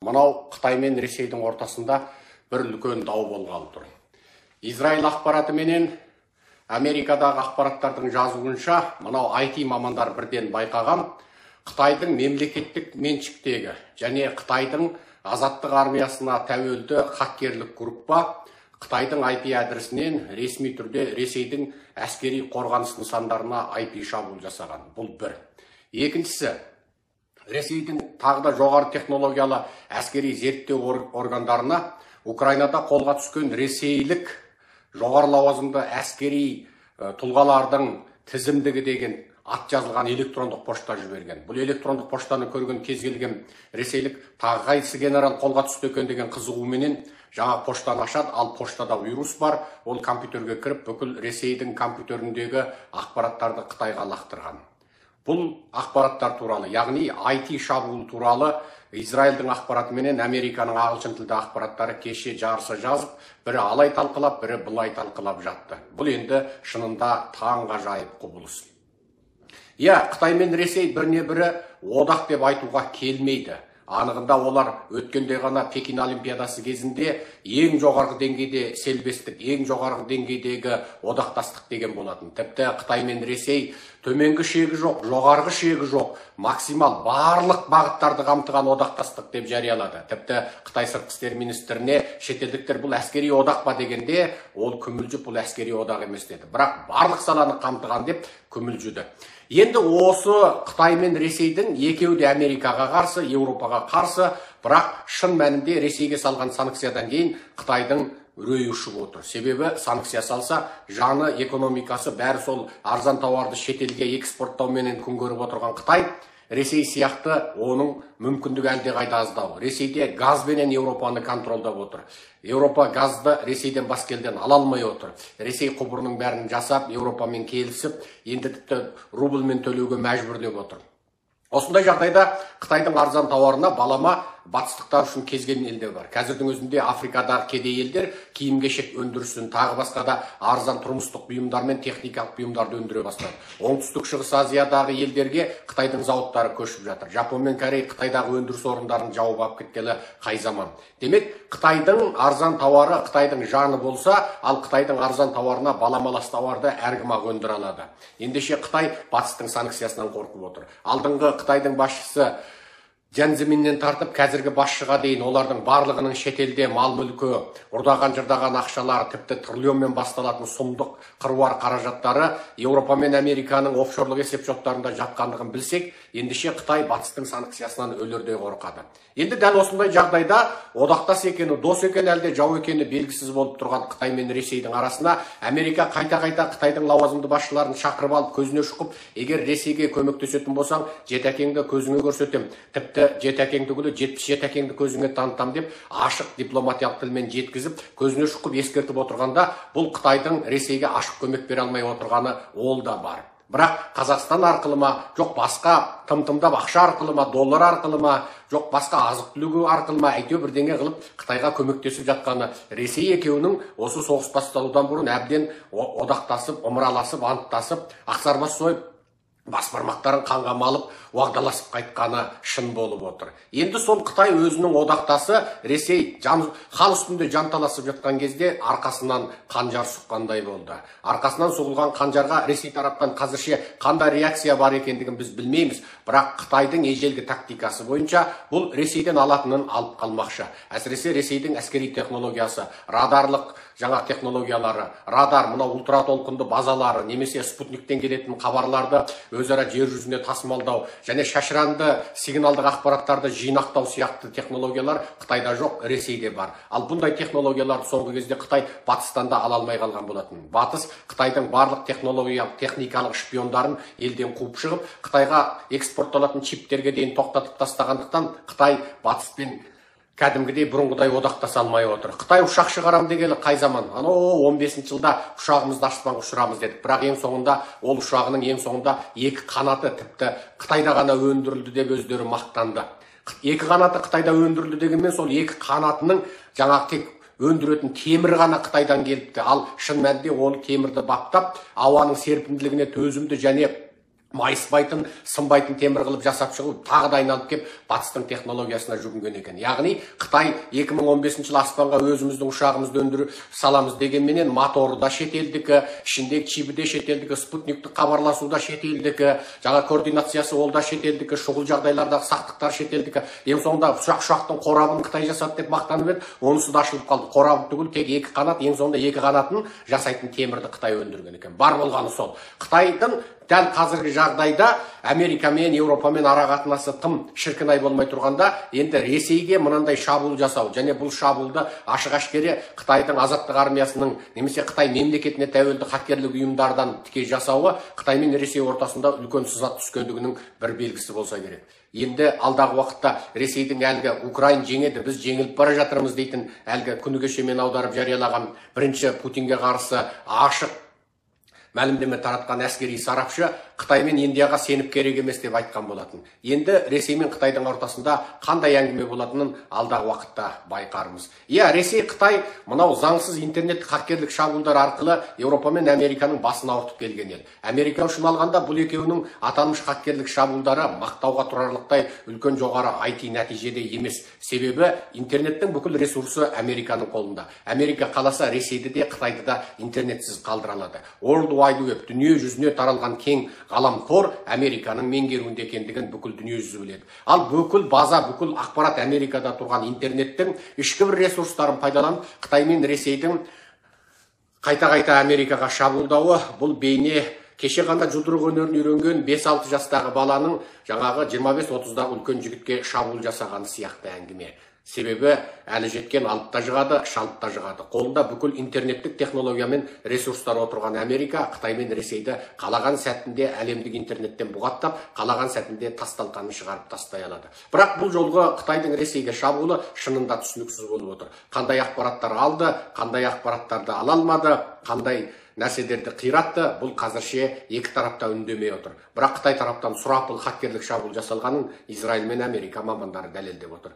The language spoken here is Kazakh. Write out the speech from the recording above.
Мынау Қытай мен Ресейдің ортасында бір үлкен дау болғалы тұр. Израиль ақпараты менен Америкадағы ақпараттардың жазуынша, мынау IT мамандар бірден байқаған, Қытайдың мемлекеттік меншіктегі және Қытайдың азаттық армиясына тәуелді хакерлік группа Қытайдың IP адресінен ресми түрде Ресейдің әскери қорғаныс нысандарына IP шабуыл жасаған. Бұл бір. Екіншісі, Ресейдің тағы да жоғары технологиялы әскери зерттеу органдарына Украинада қолға түскен ресейлік жоғары лауазымды әскери тұлғалардың тізімдігі деген ат жазылған электрондық пошта жіберген. Бұл электрондық поштаны көрген кез келген ресейлік тағы қайсы генерал қолға түсті екен деген қызығуменен жаңа поштаны ашады, ал поштада вирус бар, ол компьютерге кіріп, бүкіл Ресейдің компьютеріндегі ақпараттарды Қытайға лақтырған. Бұл ақпараттар туралы, яғни IT шабуыл туралы Израильдің ақпараты менен Американың ағылшын тілді ақпараттары кеше жарыса жазып, бірі алай талқылап, бірі былай талқылап жатты. Бұл енді шынында таңғажайып құбылыс. Қытай мен Ресей біріне бірі одақ деп айтуға келмейді. Анығында олар өткенде ғана Пекин Олимпиадасы кезінде ең жоғарғы деңгейде селбестік, ең жоғарғы деңгейдегі одақтастық деген болатын. Тіпті Қытай мен Ресей төменгі шегі жоқ, жоғарғы шегі жоқ, максимал барлық бағыттарды қамтыған одақтастық деп жариялады. Тіпті Қытай сыртқы істер министріне шетелдіктер бұл әскери одақ па дегенде, ол күмілжіп бұл әскери одақ емес деді. Бірақ барлық саланы қамтыған деп күмілжіді. Енді осы Қытай мен Ресейдің екеуі де Америкаға қарсы, Еуропаға қарсы, бірақ шын мәнінде Ресейге салған санкциядан кейін Қытайдың үрейі ұшып отыр. Себебі санкция салса, жаны, экономикасы бәрі сол арзан тауарды шетелге экспорттауменен күн көріп отырған Қытай, Ресей сияқты оның мүмкіндігі әлде қайда аздау. Ресейде газбенен Еуропаны контролдап отыр. Еуропа газды Ресейден басқа елден ала алмай отыр. Ресей құбырының бәрін жасап, Еуропамен келісіп, енді тіпті рубльмен төлеуге мәжбүрлеп отыр. Осындай жағдайда Қытайдың арзан тауарына балама батыстықтар үшін кезген елдер бар. Қазірдің өзінде Африкадағы кедей елдер киім-кешек өндірісін, тағы басқа да арзан тұрмыстық бұйымдар мен техникалық бұйымдарды өндіре бастады. Оңтүстік Шығыс Азиядағы елдерге Қытайдың зауыттары көшіп жатыр. Жапон мен Корей Қытайдағы өндіріс орындарын жауып алып кеткелі қай заман. Демек, Қытайдың арзан тауары Қытайдың жаны болса, ал Қытайдың арзан тауарына баламалас тауарды әркім-ақ өндіре алады. Ендеше Қытай батыстың санкциясынан қорқып отыр. Алдыңғы Қытайдың басшысы Джан Цзиминнен тартып, қазіргі басшыға дейін олардың барлығының шетелде мал мүлкі, ұрдаған жырдаған ақшалар, тіпті триллионмен басталатын сұмдық қыруар қаражаттары Еуропа мен Американың офшорлық есепшоттарында жатқандығын білсек, ендеше Қытай батыстың санкциясынан өлердей қорқады. Енді дәл осындай жағдайда одақтас екені, дос екені әлде жау екені белгісіз болып тұрған Қытай мен Ресейдің арасына Америка қайта-қайта Қытайдың лауазымды басшыларын шақырып алып көзіне шұқып, егер Ресейге көмектесетін болсаң, жетекеңді көзіңе көрсетем, тіпті жетекеңді күлі 70 жетекеңді көзіңе танытам деп ашық дипломатиялық тілмен жеткізіп, көзіне шұқып ескертіп отырғанда, бұл Қытайдың Ресейге ашық көмек бере алмай отырғаны ол да бар. Бірақ Қазақстан арқылы ма, жоқ басқа тым-тымдап ақша арқылы ма, доллар арқылы ма, жоқ басқа азық-түлігі арқылы ма, әйтеуір бірдеңе қылып Қытайға көмектесіп жатқаны Ресей екеуінің осы соғыс басталудан бұрын әбден одақтасып, ымыраласып, анттасып, ақсарбас сойып, бас бармақтарын қанға малып, уағдаласып қайтқаны шын болып отыр. Енді сол Қытай өзінің одақтасы Ресей хал үстінде жанталасып жатқан кезде арқасынан қанжар сұққандай болды. Арқасынан соғылған қанжарға Ресей тараптан қазірше қандай реакция бар екендігін біз білмейміз, бірақ Қытайдың ежелгі тактикасы бойынша бұл Ресейден алатынын алып қалмақшы. Әсіресе Ресейдің әскери технологиясы, радарлық жаңа технологиялары, радар, мынау ультратолқынды базалары, немесе спутниктен келетін хабарларды өзара жер жүзіне тасымалдау және шашыранды сигналдық ақпараттарды жинақтау сияқты технологиялар Қытайда жоқ, Ресейде бар. Ал бұндай технологияларды соңғы кезде Қытай батыстан да ала алмай қалған болатын. Батыс Қытайдың барлық технологиялық, техникалық шпиондарын елден қуып шығып, Қытайға экспортталатын чиптерге дейін тоқтатып тастағандықтан Қытай батыспен кәдімгідей бұрынғыдай одақтаса алмай отыр. Қытай ұшақ шығарам дегелі қай заман? 15 жылда ұшағымызды аспанға ұшырамыз дедік. Бірақ ең соңында ол ұшағының ең соңында екі қанаты тіпті Қытайда ғана өндірілді деп өздері мақтанды. Екі қанаты Қытайда өндірілді дегенмен сол екі қанатының жаңағы тек өндіретін темір ғана Қытайдан келіпті. Ал шын мәнінде оны темірді баптап, ауаның серпімділігіне төзімді және майыспайтын, сынбайтын темір қылып жасап шығып, тағы да айналып кеп батыстың технологиясына жүгінген екен. Яғни Қытай 2015 жылы аспанға өзіміздің ұшағымызды өндіріп саламыз дегенменен моторы да шетелдікі, ішіндегі чибі де шетелдікі, спутниктік хабарласу да шетелдікі, жаңа координациясы ол да шетелдікі, шұғыл жағдайлардағы сақтықтар шетелдікі. Ең соңында ұшақтың қорабын Қытай жасады деп мақтанып еді, онысы да ашылып қалды. Қорабы түгіл тек екі қанат, ең соңында екі қанатын жасайтын темірді Қытай өндірген екен. Бар болғаны сол. Қытайдың дәл қазіргі жағдайда Америкамен, Еуропамен ара қатынасы тым шіркінай болмай тұрғанда, енді Ресейге мынандай шабуыл жасау, және бұл шабуылды ашық-ашкере Қытайдың азаттық армиясының немесе Қытай мемлекетіне тәуелді хакерлік ұйымдардан тіке жасауы Қытай мен Ресей ортасында үлкен сызат түскендігінің бір белгісі болса керек. Енді алдағы уақытта Ресейдің әлгі Украин жеңеді, біз жеңіліп бара жатырмыз дейтін әлгі күні кеше мен аударып жариялаған бірінші Путинге қарсы ашық мәлімдеме таратқан әскери сарапшы Қытай мен Индияға сеніп керек емес деп айтқан болатын. Енді Ресей мен Қытайдың ортасында қандай әңгіме болатынын алдағы уақытта байқармыз. Ресей, Қытай мынау заңсыз интернет хакерлік шабуылдар арқылы Еуропа мен Американың басын ауыртып келген ел. Америка үшін алғанда бұл екеуінің аталмыш хакерлік шабуылдары мақтауға тұрарлықтай үлкен жоғары IT нәтижеде емес. Себебі интернеттің бүкіл ресурсы Американың қолында. Америка қаласа Ресейді де Қытайды да интернетсіз қалдыра алады. World Wide Web, дүние жүзіне таралған кең ғаламтор Американың меңгеруінде екендігін бүкіл дүние жүзі біледі. Ал бүкіл база, бүкіл ақпарат Америкада тұрған интернеттің ішкі бір ресурстарын пайдаланып, Қытай мен Ресейдің қайта-қайта Америкаға шабуылдауы, бұл бейне кеше ғана жұдырық өнерін үйренген 5-6 жастағы баланың жаңағы 25-30-дағы үлкен жігітке шабуыл жасағаны сияқты әңгіме. Себебі әлі жеткен алып та жығады, шалып та жығады. Қолында бүкіл интернеттік технологиямен ресурстар отырған Америка, Қытай мен Ресейді қалаған сәтінде әлемдік интернеттен бұғаттап, қалаған сәтінде тасталқанын шығарып тастай алады. Бірақ бұл жолғы Қытайдың Ресейге шабуылы шынында түсініксіз болып отыр. Қандай ақпараттар алды, қандай ақпараттарды ала алмады, қандай нәрселерді қиратты, бұл қазірше екі тарапта үндемей отыр. Бірақ Қытай тараптан сұрапыл хакерлік шабуыл жасалғанын Израиль мен Америка мамандары дәлелдеп отыр.